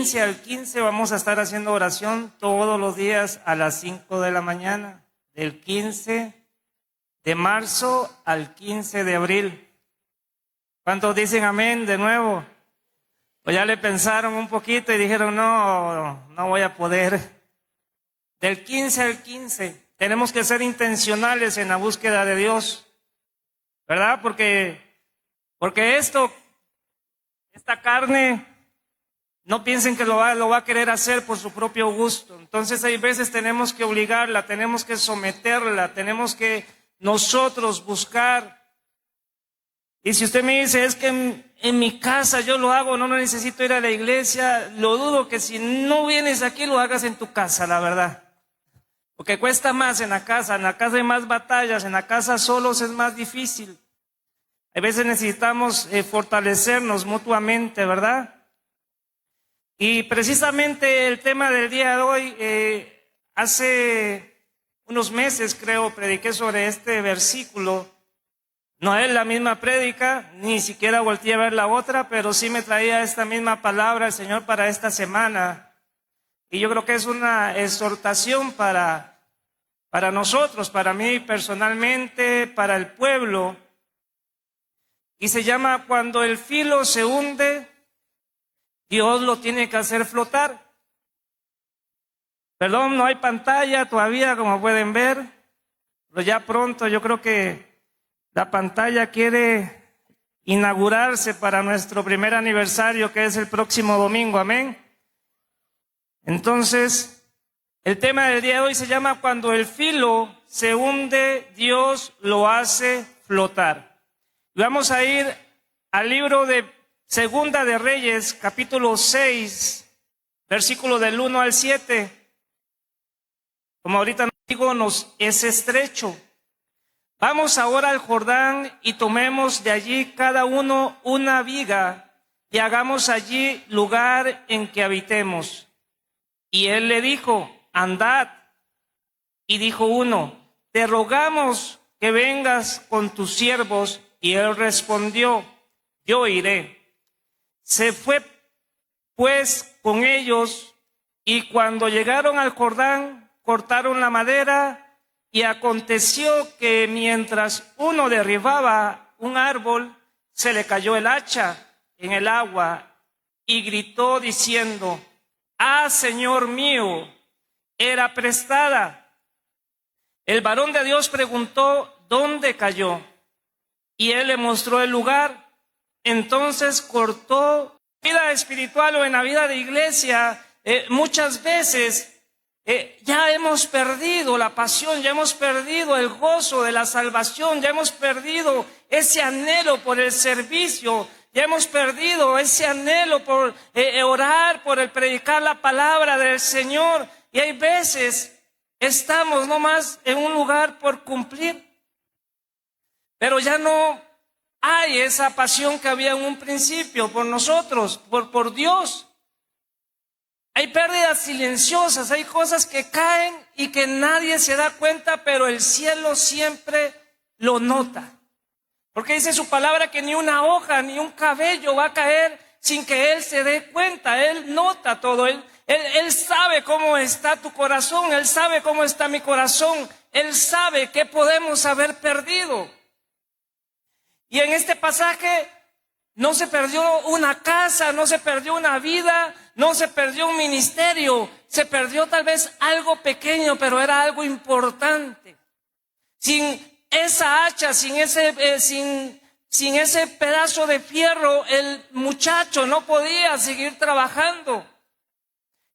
15 al 15 vamos a estar haciendo oración todos los días a las 5 de la mañana, del 15 de marzo al 15 de abril. ¿Cuántos dicen amén de nuevo? Pues ya le pensaron un poquito y dijeron, no voy a poder. Del 15 al 15 tenemos que ser intencionales en la búsqueda de Dios, ¿verdad? Porque esta carne, no piensen que lo va a querer hacer por su propio gusto. Entonces hay veces tenemos que obligarla, tenemos que someterla, tenemos que nosotros buscar. Y si usted me dice, es que en mi casa yo lo hago, no necesito ir a la iglesia, lo dudo que si no vienes aquí lo hagas en tu casa, la verdad. Porque cuesta más en la casa hay más batallas, en la casa solos es más difícil. A veces necesitamos fortalecernos mutuamente, ¿verdad? Y precisamente el tema del día de hoy, hace unos meses creo, prediqué sobre este versículo. No es la misma prédica, ni siquiera volteé a ver la otra, pero sí me traía esta misma palabra el Señor para esta semana. Y yo creo que es una exhortación para nosotros, para mí personalmente, para el pueblo. Y se llama cuando el filo se hunde, Dios lo tiene que hacer flotar. Perdón, no hay pantalla todavía, como pueden ver, pero ya pronto yo creo que la pantalla quiere inaugurarse para nuestro primer aniversario, que es el próximo domingo, amén. Entonces, el tema del día de hoy se llama cuando el filo se hunde, Dios lo hace flotar. Y vamos a ir al libro de Segunda de Reyes, capítulo 6, versículo del 1 al 7. Como ahorita digo, nos es estrecho. Vamos ahora al Jordán y tomemos de allí cada uno una viga y hagamos allí lugar en que habitemos. Y él le dijo, andad. Y dijo uno, te rogamos que vengas con tus siervos. Y él respondió, yo iré. Se fue pues con ellos, y cuando llegaron al Jordán, cortaron la madera, y aconteció que mientras uno derribaba un árbol, se le cayó el hacha en el agua, y gritó diciendo, ¡ah, Señor mío! Era prestada. El varón de Dios preguntó, ¿dónde cayó? Y él le mostró el lugar. Entonces cortó. Vida espiritual o en la vida de iglesia, muchas veces ya hemos perdido la pasión, ya hemos perdido el gozo de la salvación, ya hemos perdido ese anhelo por el servicio, ya hemos perdido ese anhelo por orar, por el predicar la palabra del Señor. Y hay veces estamos nomás en un lugar por cumplir, pero ya no hay esa pasión que había en un principio por nosotros, por Dios. Hay pérdidas silenciosas, hay cosas que caen y que nadie se da cuenta, pero el cielo siempre lo nota. Porque dice su palabra que ni una hoja, ni un cabello va a caer sin que Él se dé cuenta. Él nota todo, Él sabe cómo está tu corazón, Él sabe cómo está mi corazón, Él sabe qué podemos haber perdido. Y en este pasaje no se perdió una casa, no se perdió una vida, no se perdió un ministerio, se perdió tal vez algo pequeño, pero era algo importante. Sin esa hacha, sin ese pedazo de fierro, el muchacho no podía seguir trabajando.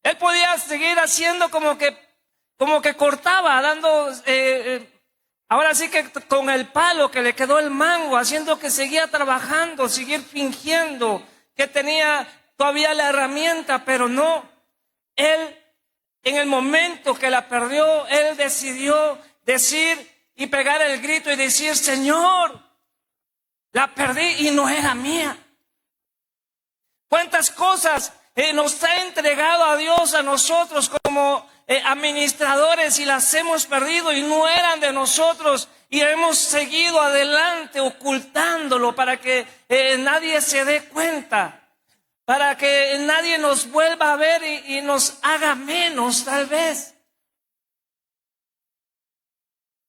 Él podía seguir haciendo como que cortaba, dando... ahora sí que con el palo que le quedó el mango, haciendo que seguía trabajando, seguir fingiendo que tenía todavía la herramienta, pero no. Él, en el momento que la perdió, él decidió decir y pegar el grito y decir, Señor, la perdí y no era mía. ¿Cuántas cosas nos ha entregado a Dios a nosotros como administradores y las hemos perdido y no eran de nosotros y hemos seguido adelante ocultándolo para que nadie se dé cuenta? para que nadie nos vuelva a ver y nos haga menos tal vez.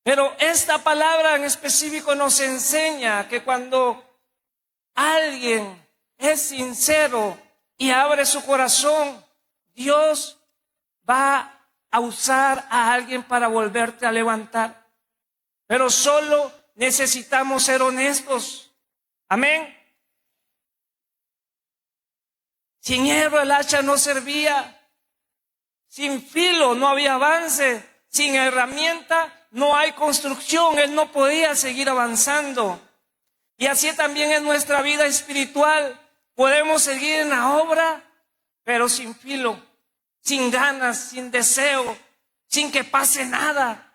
Pero esta palabra en específico nos enseña que cuando alguien es sincero y abre su corazón, Dios va a usar a alguien para volverte a levantar. Pero solo necesitamos ser honestos. Amén. Sin hierro el hacha no servía. Sin filo no había avance. Sin herramienta no hay construcción. Él no podía seguir avanzando. Y así también en nuestra vida espiritual. Podemos seguir en la obra, pero sin filo, sin ganas, sin deseo, sin que pase nada.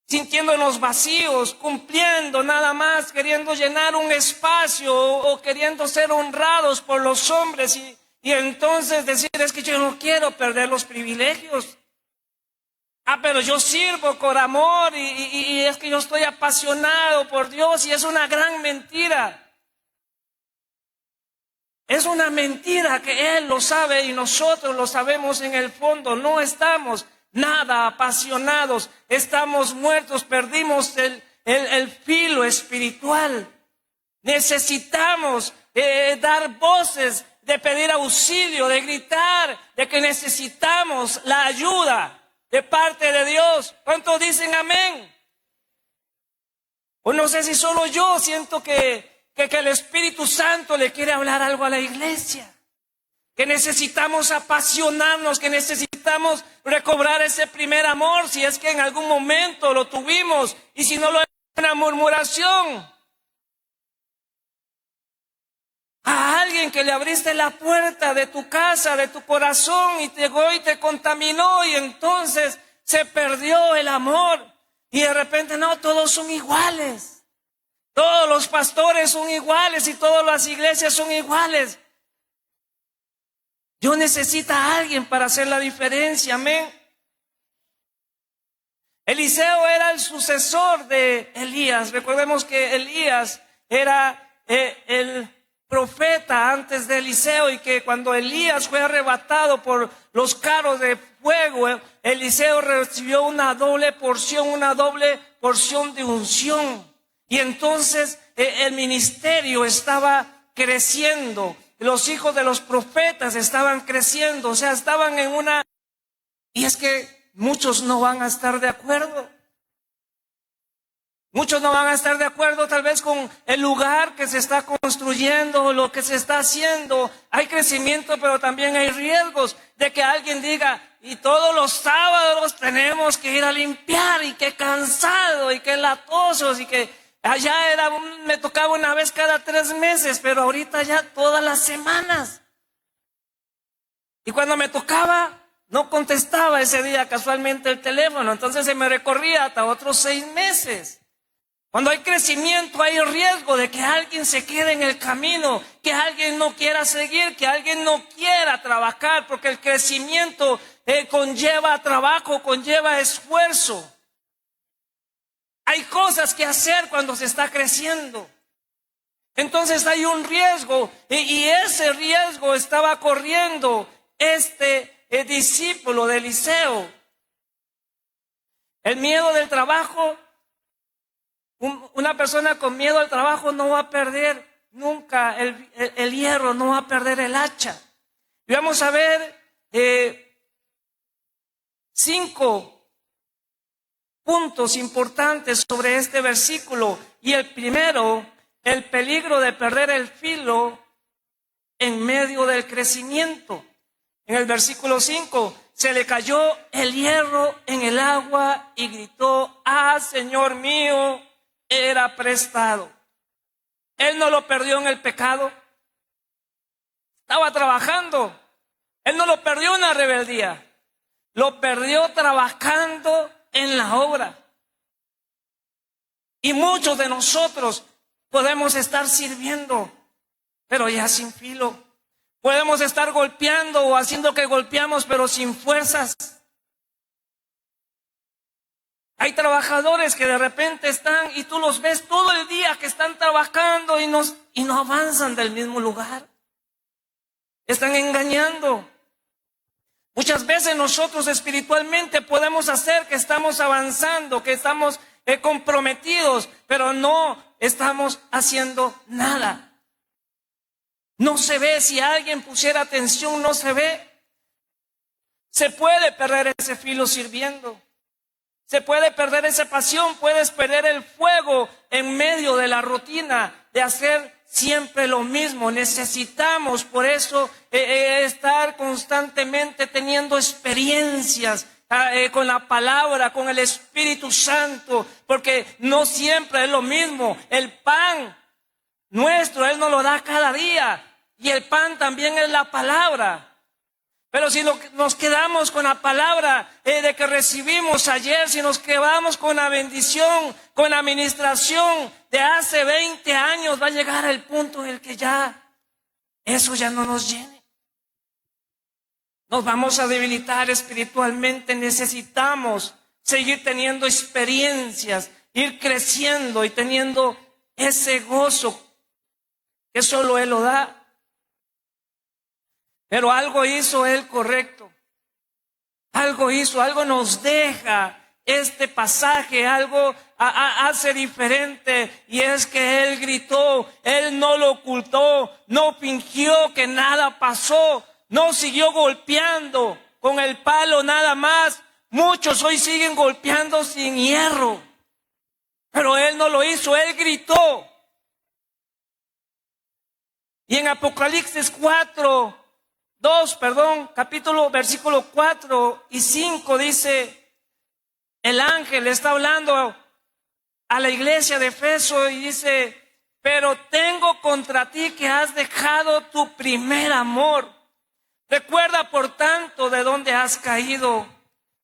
Sintiéndonos vacíos, cumpliendo nada más, queriendo llenar un espacio o queriendo ser honrados por los hombres y entonces decir, es que yo no quiero perder los privilegios. Pero yo sirvo con amor y es que yo estoy apasionado por Dios y es una gran mentira. Es una mentira que Él lo sabe y nosotros lo sabemos en el fondo. No estamos nada apasionados, estamos muertos, perdimos el filo espiritual. Necesitamos dar voces, de pedir auxilio, de gritar, de que necesitamos la ayuda de parte de Dios. ¿Cuántos dicen amén? O no sé si solo yo siento que el Espíritu Santo le quiere hablar algo a la iglesia. Que necesitamos apasionarnos, que necesitamos recobrar ese primer amor, si es que en algún momento lo tuvimos, y si no lo es una murmuración. A alguien que le abriste la puerta de tu casa, de tu corazón, y llegó y te contaminó, y entonces se perdió el amor. Y de repente no, todos son iguales. Todos los pastores son iguales y todas las iglesias son iguales. Yo necesito a alguien para hacer la diferencia, amén. Eliseo era el sucesor de Elías. Recordemos que Elías era el profeta antes de Eliseo y que cuando Elías fue arrebatado por los carros de fuego, Eliseo recibió una doble porción de unción. Y entonces el ministerio estaba creciendo. Los hijos de los profetas estaban creciendo, o sea, estaban en una... Y es que muchos no van a estar de acuerdo. Muchos no van a estar de acuerdo tal vez con el lugar que se está construyendo, lo que se está haciendo. Hay crecimiento, pero también hay riesgos de que alguien diga, y todos los sábados tenemos que ir a limpiar, y qué cansado, y qué latosos, y que allá me tocaba una vez cada 3 meses, pero ahorita ya todas las semanas. Y cuando me tocaba, no contestaba ese día casualmente el teléfono, entonces se me recorría hasta otros 6 meses. Cuando hay crecimiento hay riesgo de que alguien se quede en el camino, que alguien no quiera seguir, que alguien no quiera trabajar, porque el crecimiento conlleva trabajo, conlleva esfuerzo. Hay cosas que hacer cuando se está creciendo. Entonces hay un riesgo y ese riesgo estaba corriendo este discípulo de Eliseo. El miedo del trabajo. Una persona con miedo al trabajo no va a perder nunca el hierro, no va a perder el hacha. Y vamos a ver 5 puntos importantes sobre este versículo. Y el primero, el peligro de perder el filo en medio del crecimiento. En el versículo 5, se le cayó el hierro en el agua y gritó, Señor mío, era prestado. Él no lo perdió en el pecado. Estaba trabajando. Él no lo perdió en la rebeldía. Lo perdió trabajando en la obra. Y muchos de nosotros podemos estar sirviendo, pero ya sin filo. Podemos estar golpeando o haciendo que golpeamos, pero sin fuerzas. Hay trabajadores que de repente están y tú los ves todo el día que están trabajando y no avanzan del mismo lugar. están engañando. Muchas veces nosotros espiritualmente podemos hacer que estamos avanzando, que estamos comprometidos, pero no estamos haciendo nada. No se ve. Si alguien pusiera atención, no se ve. Se puede perder ese filo sirviendo. Se puede perder esa pasión. Puedes perder el fuego en medio de la rutina de hacer siempre lo mismo. Necesitamos por eso estar constantemente teniendo experiencias con la palabra, con el Espíritu Santo, porque no siempre es lo mismo. El pan nuestro, Él nos lo da cada día, y el pan también es la palabra. Pero si nos quedamos con la palabra de que recibimos ayer, si nos quedamos con la bendición, con la administración de hace 20 años, va a llegar el punto en el que eso ya no nos llene. Nos vamos a debilitar espiritualmente. Necesitamos seguir teniendo experiencias, ir creciendo y teniendo ese gozo que solo Él lo da. Pero algo hizo Él correcto. Algo nos deja este pasaje, algo hace diferente, y es que Él gritó. Él no lo ocultó, no fingió que nada pasó, no siguió golpeando con el palo nada más. Muchos hoy siguen golpeando sin hierro, pero Él no lo hizo. Él gritó. Y en Apocalipsis versículo 4 y 5 dice, el ángel está hablando a la iglesia de Efeso y dice: pero tengo contra ti que has dejado tu primer amor. Recuerda por tanto de dónde has caído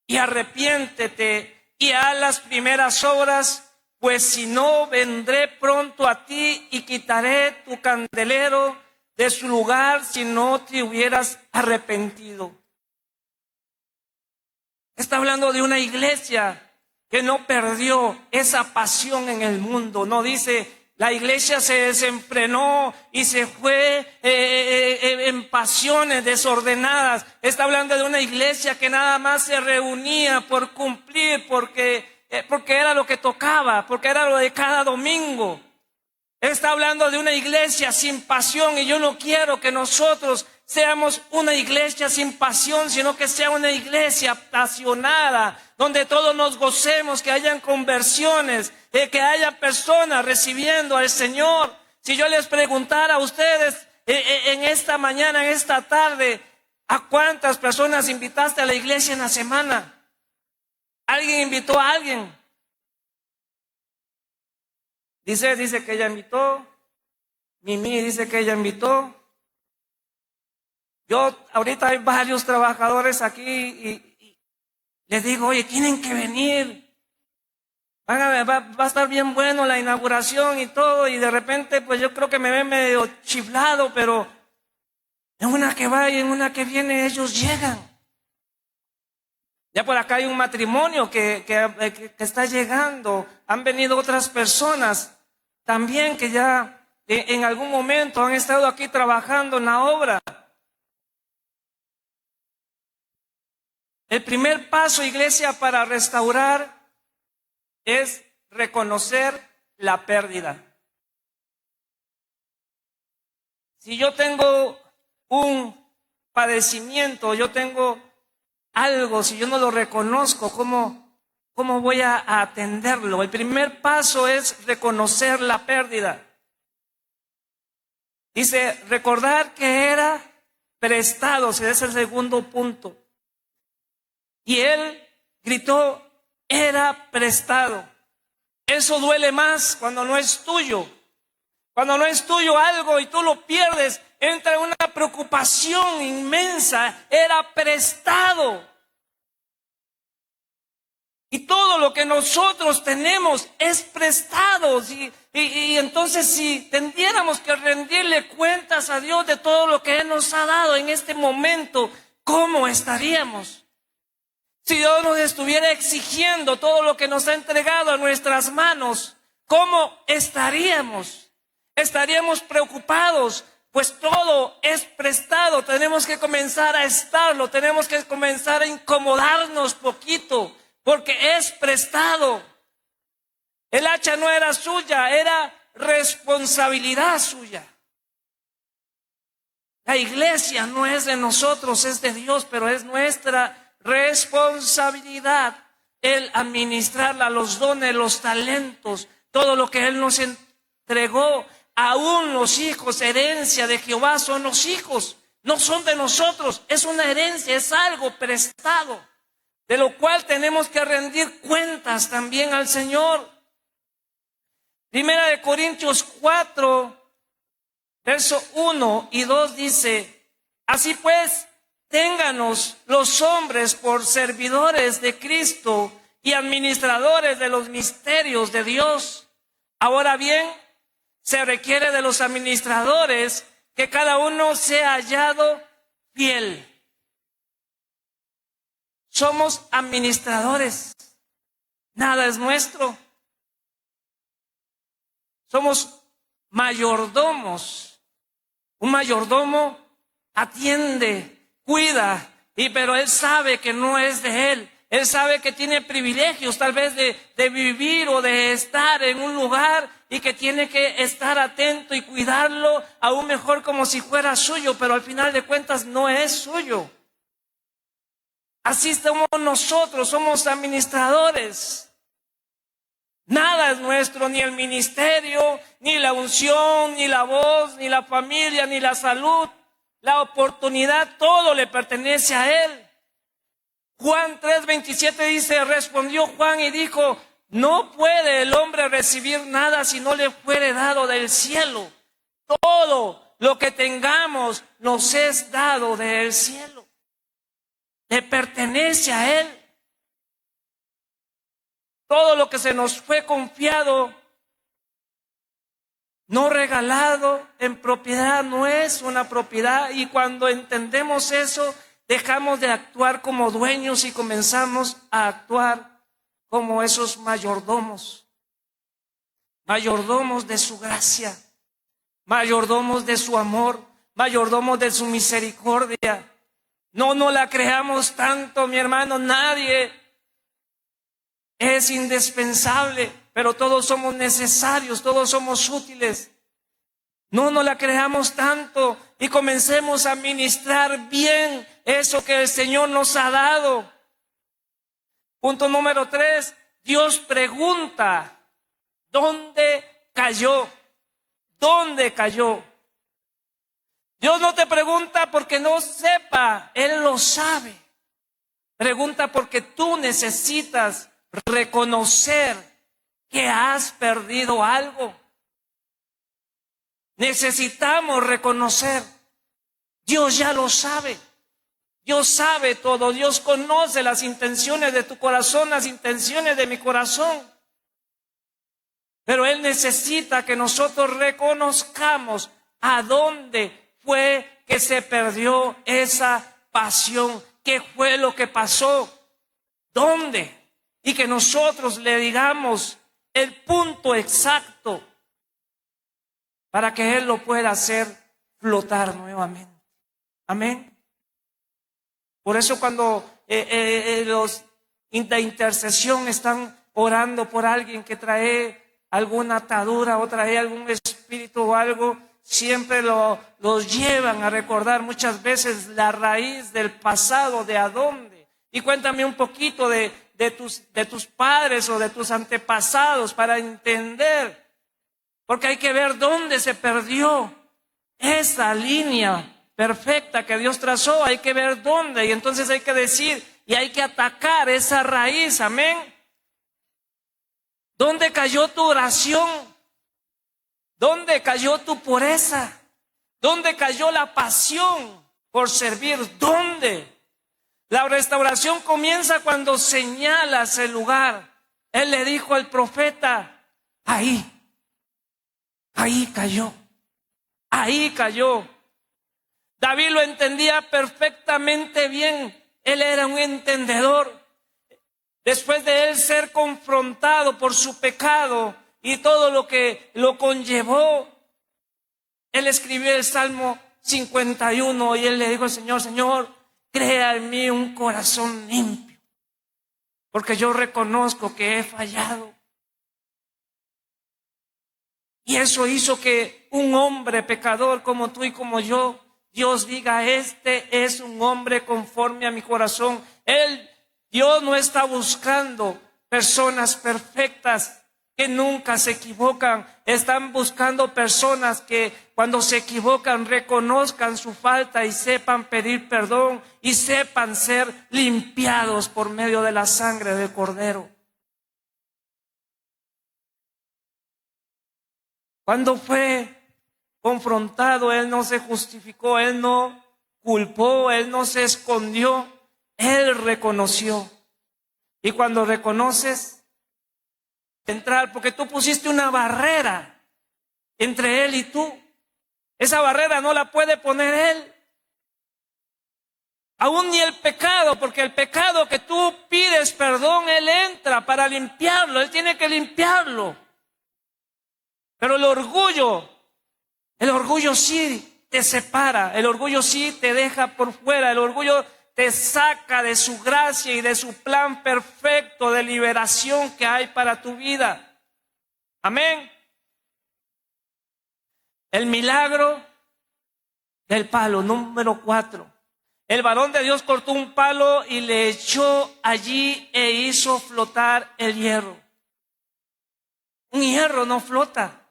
y arrepiéntete y haz las primeras obras, pues si no, vendré pronto a ti y quitaré tu candelero de su lugar si no te hubieras arrepentido. Está hablando de una iglesia que no perdió esa pasión en el mundo. No dice, la iglesia se desenfrenó y se fue en pasiones desordenadas. Está hablando de una iglesia que nada más se reunía por cumplir, porque era lo que tocaba, porque era lo de cada domingo. Está hablando de una iglesia sin pasión, y yo no quiero que nosotros seamos una iglesia sin pasión, sino que sea una iglesia apasionada, donde todos nos gocemos, que hayan conversiones, que haya personas recibiendo al Señor. Si yo les preguntara a ustedes en esta mañana, en esta tarde, ¿a cuántas personas invitaste a la iglesia en la semana? ¿Alguien invitó a alguien? Dice que ella invitó. Mimi dice que ella invitó. Ahorita hay varios trabajadores aquí y les digo, oye, tienen que venir. Va a estar bien bueno la inauguración y todo, y de repente pues yo creo que me ven medio chiflado, pero en una que va y en una que viene ellos llegan. Ya por acá hay un matrimonio que está llegando. Han venido otras personas también que ya en algún momento han estado aquí trabajando en la obra. El primer paso, iglesia, para restaurar es reconocer la pérdida. Si yo tengo un padecimiento, yo tengo algo, si yo no lo reconozco, ¿cómo voy a atenderlo? El primer paso es reconocer la pérdida. Dice, recordar que era prestado, ese es el segundo punto. Y él gritó, era prestado. Eso duele más cuando no es tuyo. Cuando no es tuyo algo y tú lo pierdes, entra una preocupación inmensa. Era prestado. Y todo lo que nosotros tenemos es prestado. Y entonces si tendiéramos que rendirle cuentas a Dios de todo lo que Él nos ha dado en este momento, ¿cómo estaríamos? Si Dios nos estuviera exigiendo todo lo que nos ha entregado a nuestras manos, ¿cómo estaríamos? Estaríamos preocupados Pues todo es prestado, tenemos que comenzar a estarlo, tenemos que comenzar a incomodarnos poquito, porque es prestado. El hacha no era suya, era responsabilidad suya. La iglesia no es de nosotros, es de Dios, pero es nuestra responsabilidad el administrarla, los dones, los talentos, todo lo que Él nos entregó. Aún los hijos, herencia de Jehová, son los hijos, no son de nosotros, es una herencia, es algo prestado, de lo cual tenemos que rendir cuentas también al Señor. Primera de Corintios 4, verso 1 y 2 dice: así pues, ténganos los hombres por servidores de Cristo y administradores de los misterios de Dios. Ahora bien, se requiere de los administradores que cada uno sea hallado fiel. Somos administradores, nada es nuestro. Somos mayordomos. Un mayordomo atiende, cuida, pero él sabe que no es de él. Él sabe que tiene privilegios tal vez de vivir o de estar en un lugar y que tiene que estar atento y cuidarlo aún mejor como si fuera suyo, pero al final de cuentas no es suyo. Así somos nosotros, somos administradores. Nada es nuestro, ni el ministerio, ni la unción, ni la voz, ni la familia, ni la salud, la oportunidad, todo le pertenece a Él. Juan 3:27 dice: respondió Juan y dijo: no puede el hombre recibir nada si no le fuere dado del cielo. Todo lo que tengamos nos es dado del cielo. Le pertenece a Él. Todo lo que se nos fue confiado, no regalado, en propiedad, no es una propiedad. Y cuando entendemos eso, dejamos de actuar como dueños y comenzamos a actuar como esos mayordomos. Mayordomos de su gracia, mayordomos de su amor, mayordomos de su misericordia. No la creamos tanto, mi hermano, nadie es indispensable, pero todos somos necesarios, todos somos útiles. No la creamos tanto y comencemos a administrar bien eso que el Señor nos ha dado. Punto número 3, Dios pregunta: ¿dónde cayó? ¿Dónde cayó? Dios no te pregunta porque no sepa, Él lo sabe. Pregunta porque tú necesitas reconocer que has perdido algo. Necesitamos reconocer. Dios ya lo sabe. Dios sabe todo. Dios conoce las intenciones de tu corazón, las intenciones de mi corazón. Pero Él necesita que nosotros reconozcamos a dónde fue que se perdió esa pasión. ¿Qué fue lo que pasó? ¿Dónde? Y que nosotros le digamos el punto exacto para que Él lo pueda hacer flotar nuevamente. Amén. Por eso cuando los de intercesión están orando por alguien que trae alguna atadura o trae algún espíritu o algo, siempre los llevan a recordar muchas veces la raíz del pasado, de a dónde. Y cuéntame un poquito de tus padres o de tus antepasados para entender. Porque hay que ver dónde se perdió esa línea perfecta que Dios trazó. Hay que ver dónde, y entonces hay que decir y hay que atacar esa raíz. Amén. ¿Dónde cayó tu oración? ¿Dónde cayó tu pureza? ¿Dónde cayó la pasión por servir? ¿Dónde? La restauración comienza cuando señalas el lugar. Él le dijo al profeta: ahí cayó, ahí cayó. David lo entendía perfectamente bien. Él era un entendedor. Después de él ser confrontado por su pecado y todo lo que lo conllevó, él escribió el Salmo 51 y él le dijo al Señor: Señor, crea en mí un corazón limpio, porque yo reconozco que he fallado. Y eso hizo que un hombre pecador como tú y como yo, Dios diga: este es un hombre conforme a mi corazón. Dios no está buscando personas perfectas que nunca se equivocan. Están buscando personas que cuando se equivocan reconozcan su falta y sepan pedir perdón y sepan ser limpiados por medio de la sangre del Cordero. Cuando fue confrontado, él no se justificó, él no culpó, él no se escondió, él reconoció. Y cuando reconoces, entrar, porque tú pusiste una barrera entre él y tú. Esa barrera no la puede poner él. Aún ni el pecado, porque el pecado que tú pides perdón, él entra para limpiarlo, él tiene que limpiarlo. Pero el orgullo sí te separa, el orgullo sí te deja por fuera, el orgullo te saca de su gracia y de su plan perfecto de liberación que hay para tu vida. Amén. El milagro del palo, número 4. El varón de Dios cortó un palo y le echó allí e hizo flotar el hierro. Un hierro no flota.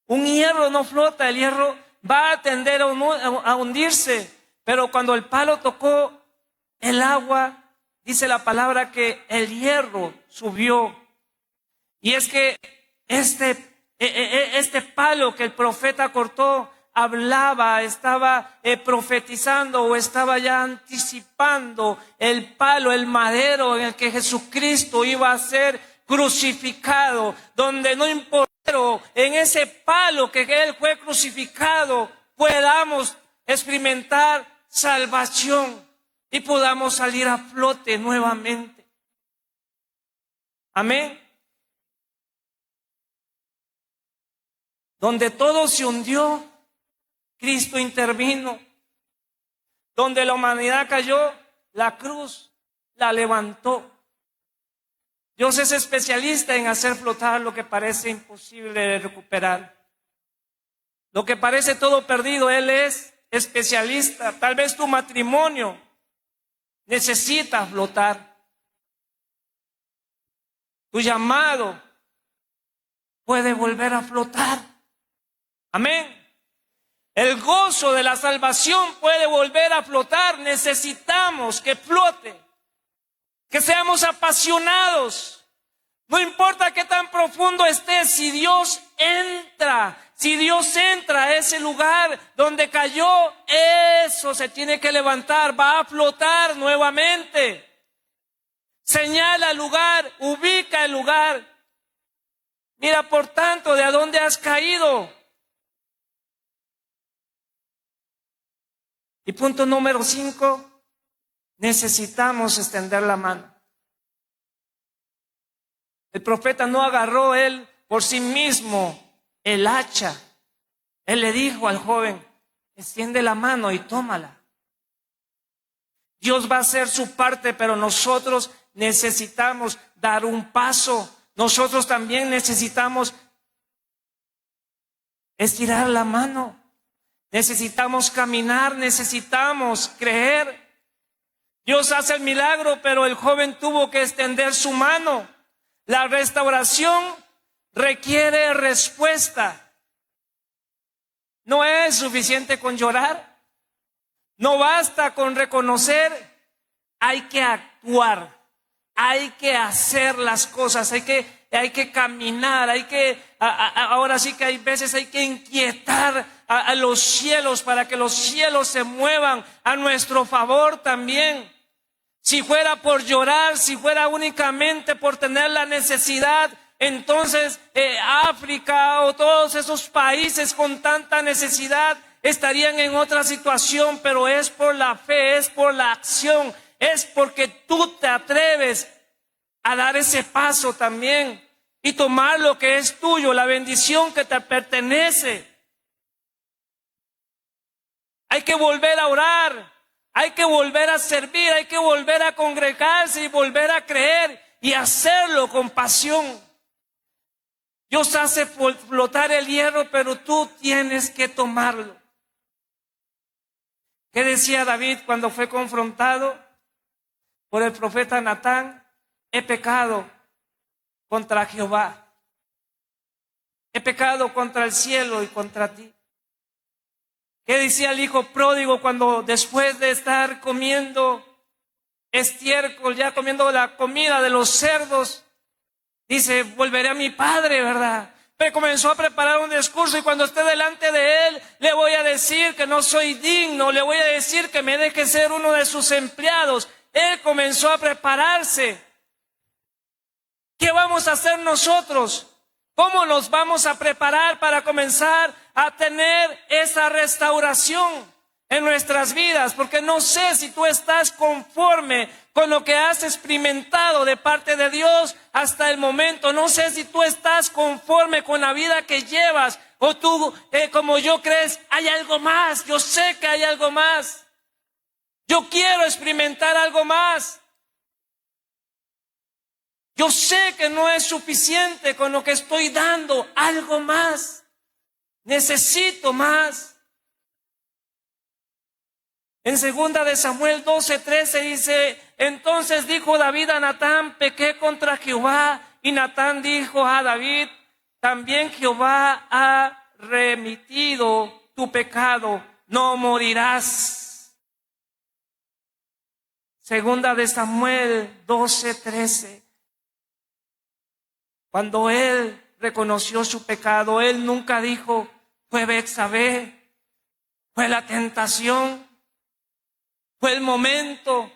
Un hierro no flota, el hierro va a tender a hundirse. Pero cuando el palo tocó el agua, dice la palabra que el hierro subió. Y es que este palo que el profeta cortó hablaba, estaba profetizando o estaba ya anticipando el palo, el madero en el que Jesucristo iba a ser crucificado, donde no importa, en ese palo que él fue crucificado, podamos experimentar salvación y podamos salir a flote nuevamente. Amén. Donde todo se hundió, Cristo intervino. Donde la humanidad cayó, la cruz la levantó. Dios es especialista en hacer flotar lo que parece imposible de recuperar. Lo que parece todo perdido, Él es especialista. Tal vez tu matrimonio necesita flotar. Tu llamado puede volver a flotar. Amén. El gozo de la salvación puede volver a flotar. Necesitamos que flote. Que seamos apasionados. No importa qué tan profundo esté, si Dios entra a ese lugar donde cayó, eso se tiene que levantar, va a flotar nuevamente. Señala el lugar, ubica el lugar. Mira, por tanto, ¿de a dónde has caído? Y punto número 5. Necesitamos extender la mano. El profeta no agarró él por sí mismo el hacha. Él le dijo al joven: extiende la mano y tómala. Dios va a hacer su parte, pero nosotros necesitamos dar un paso. Nosotros también necesitamos estirar la mano. Necesitamos caminar, necesitamos creer. Dios hace el milagro, pero el joven tuvo que extender su mano. La restauración requiere respuesta. No es suficiente con llorar. No basta con reconocer. Hay que actuar. Hay que hacer las cosas. Hay que caminar. Ahora sí que hay veces hay que inquietar a los cielos para que los cielos se muevan a nuestro favor también. Si fuera por llorar, si fuera únicamente por tener la necesidad, entonces África o todos esos países con tanta necesidad estarían en otra situación, pero es por la fe, es por la acción, es porque tú te atreves a dar ese paso también y tomar lo que es tuyo, la bendición que te pertenece. Hay que volver a orar, hay que volver a servir, hay que volver a congregarse y volver a creer y hacerlo con pasión. Dios hace flotar el hierro, pero tú tienes que tomarlo. ¿Qué decía David cuando fue confrontado por el profeta Natán? He pecado contra Jehová. He pecado contra el cielo y contra ti. ¿Qué decía el hijo pródigo cuando después de estar comiendo estiércol, ya comiendo la comida de los cerdos, dice, volveré a mi padre, ¿verdad? Pero comenzó a preparar un discurso y cuando esté delante de él, le voy a decir que no soy digno, le voy a decir que me deje ser uno de sus empleados. Él comenzó a prepararse. ¿Qué vamos a hacer nosotros? ¿Cómo nos vamos a preparar para comenzar a tener esa restauración en nuestras vidas? Porque no sé si tú estás conforme con lo que has experimentado de parte de Dios hasta el momento. No sé si tú estás conforme con la vida que llevas o tú, como yo, crees, hay algo más. Yo sé que hay algo más. Yo quiero experimentar algo más. Yo sé que no es suficiente con lo que estoy dando, algo más. Necesito más. En 2 de Samuel 12:13 dice, entonces dijo David a Natán, pequé contra Jehová. Y Natán dijo a David, también Jehová ha remitido tu pecado, no morirás. 2 de Samuel 12:13. Cuando él reconoció su pecado, él nunca dijo, fue Betsabé, fue la tentación, fue el momento.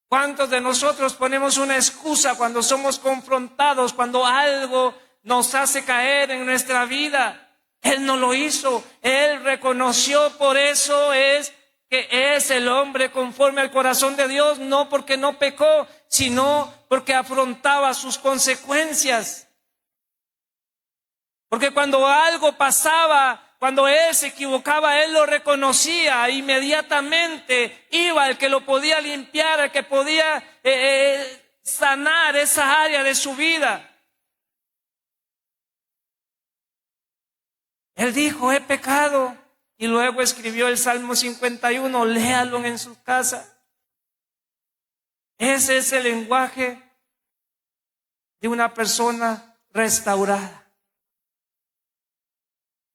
¿Cuántos de nosotros ponemos una excusa cuando somos confrontados, cuando algo nos hace caer en nuestra vida? Él no lo hizo, él reconoció, por eso es que es el hombre conforme al corazón de Dios, no porque no pecó, sino porque afrontaba sus consecuencias. Porque cuando algo pasaba, cuando él se equivocaba, él lo reconocía, inmediatamente iba el que lo podía limpiar, el que podía sanar esa área de su vida. Él dijo, he pecado. Y luego escribió el Salmo 51, léalo en su casa. Ese es el lenguaje de una persona restaurada.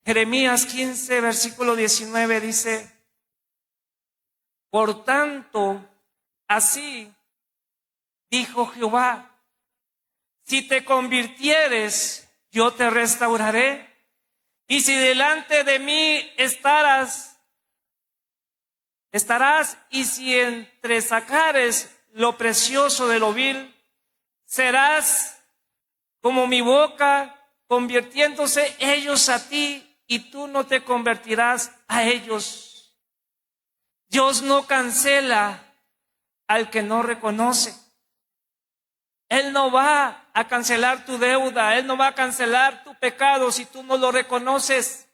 Jeremías 15, versículo 19 dice, por tanto, así dijo Jehová, si te convirtieres, yo te restauraré. Y si delante de mí estarás, y si entresacares lo precioso de lo vil, serás como mi boca, convirtiéndose ellos a ti, y tú no te convertirás a ellos. Dios no cancela al que no reconoce. Él no va a cancelar tu deuda, Él no va a cancelar tu pecado si tú no lo reconoces.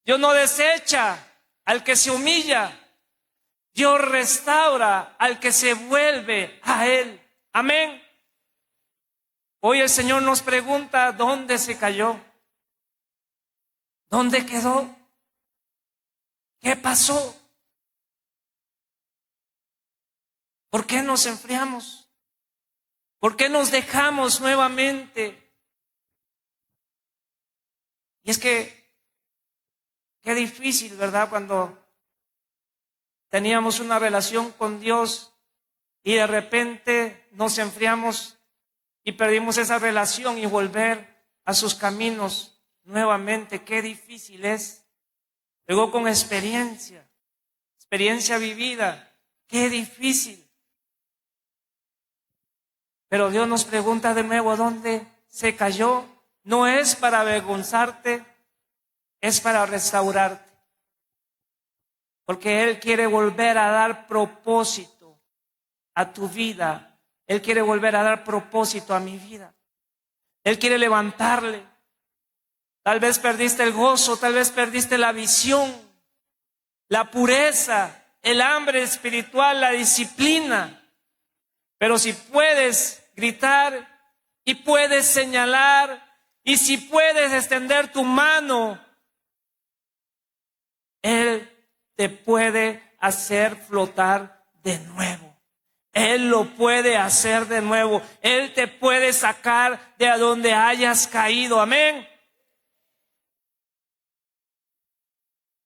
Dios no desecha al que se humilla, Dios restaura al que se vuelve a Él. Amén. Hoy el Señor nos pregunta, ¿dónde se cayó? ¿Dónde quedó? ¿Qué pasó? ¿Por qué nos enfriamos? ¿Por qué nos dejamos nuevamente? Y es que, qué difícil, ¿verdad? Cuando teníamos una relación con Dios y de repente nos enfriamos y perdimos esa relación y volver a sus caminos nuevamente. Qué difícil es. Luego con experiencia vivida, qué difícil. Pero Dios nos pregunta de nuevo, ¿dónde se cayó? No es para avergonzarte, es para restaurarte. Porque Él quiere volver a dar propósito a tu vida. Él quiere volver a dar propósito a mi vida. Él quiere levantarle. Tal vez perdiste el gozo, tal vez perdiste la visión, la pureza, el hambre espiritual, la disciplina. Pero si puedes gritar y puedes señalar y si puedes extender tu mano, Él te puede hacer flotar de nuevo. Él lo puede hacer de nuevo. Él te puede sacar de a donde hayas caído. Amén.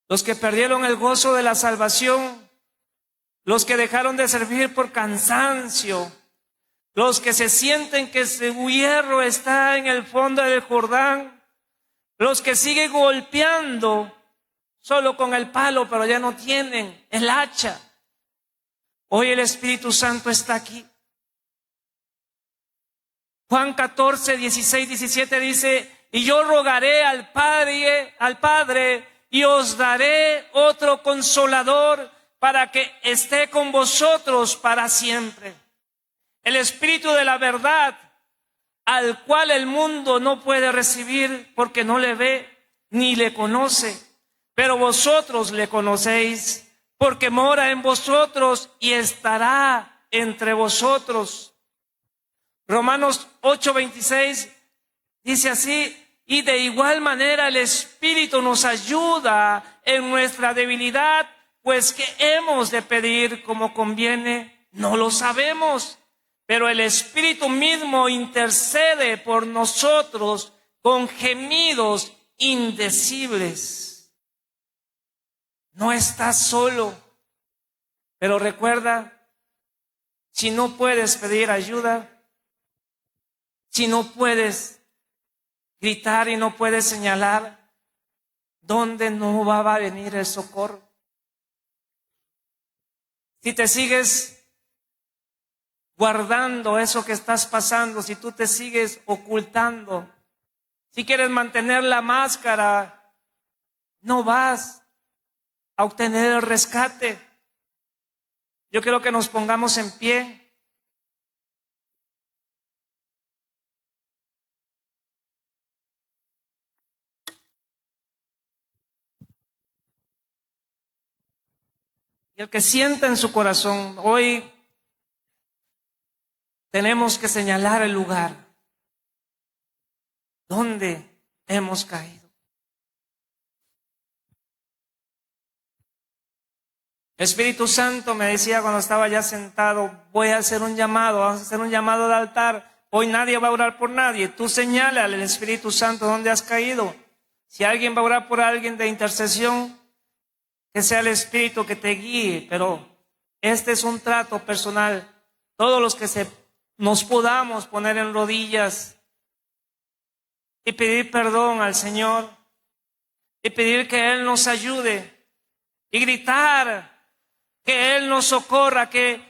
Los que perdieron el gozo de la salvación, los que dejaron de servir por cansancio, los que se sienten que su hierro está en el fondo del Jordán, los que siguen golpeando solo con el palo, pero ya no tienen el hacha. Hoy el Espíritu Santo está aquí. Juan 14, 16, 17 dice: y yo rogaré al Padre, y os daré otro consolador para que esté con vosotros para siempre. El Espíritu de la verdad, al cual el mundo no puede recibir porque no le ve ni le conoce, pero vosotros le conocéis, porque mora en vosotros y estará entre vosotros. Romanos 8:26 dice así: y de igual manera el Espíritu nos ayuda en nuestra debilidad, pues que hemos de pedir como conviene, no lo sabemos, pero el Espíritu mismo intercede por nosotros con gemidos indecibles. No estás solo, pero recuerda, si no puedes pedir ayuda, si no puedes gritar y no puedes señalar, ¿dónde no va a venir el socorro? Si te sigues guardando eso que estás pasando, si tú te sigues ocultando, si quieres mantener la máscara, no vas a obtener el rescate. Yo quiero que nos pongamos en pie. Y el que sienta en su corazón, hoy tenemos que señalar el lugar donde hemos caído. El Espíritu Santo me decía cuando estaba ya sentado: voy a hacer un llamado, vamos a hacer un llamado de altar. Hoy nadie va a orar por nadie. Tú señala al Espíritu Santo dónde has caído. Si alguien va a orar por alguien de intercesión, que sea el Espíritu que te guíe, pero este es un trato personal. Todos los que nos podamos poner en rodillas y pedir perdón al Señor y pedir que Él nos ayude y gritar que Él nos socorra, que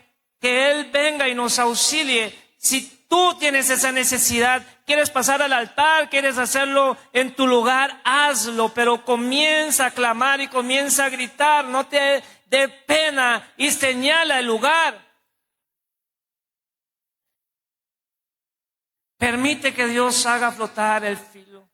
Él venga y nos auxilie. Si tú tienes esa necesidad, quieres pasar al altar, quieres hacerlo en tu lugar, hazlo, pero comienza a clamar y comienza a gritar, no te dé pena y señala el lugar. Permite que Dios haga flotar el filo.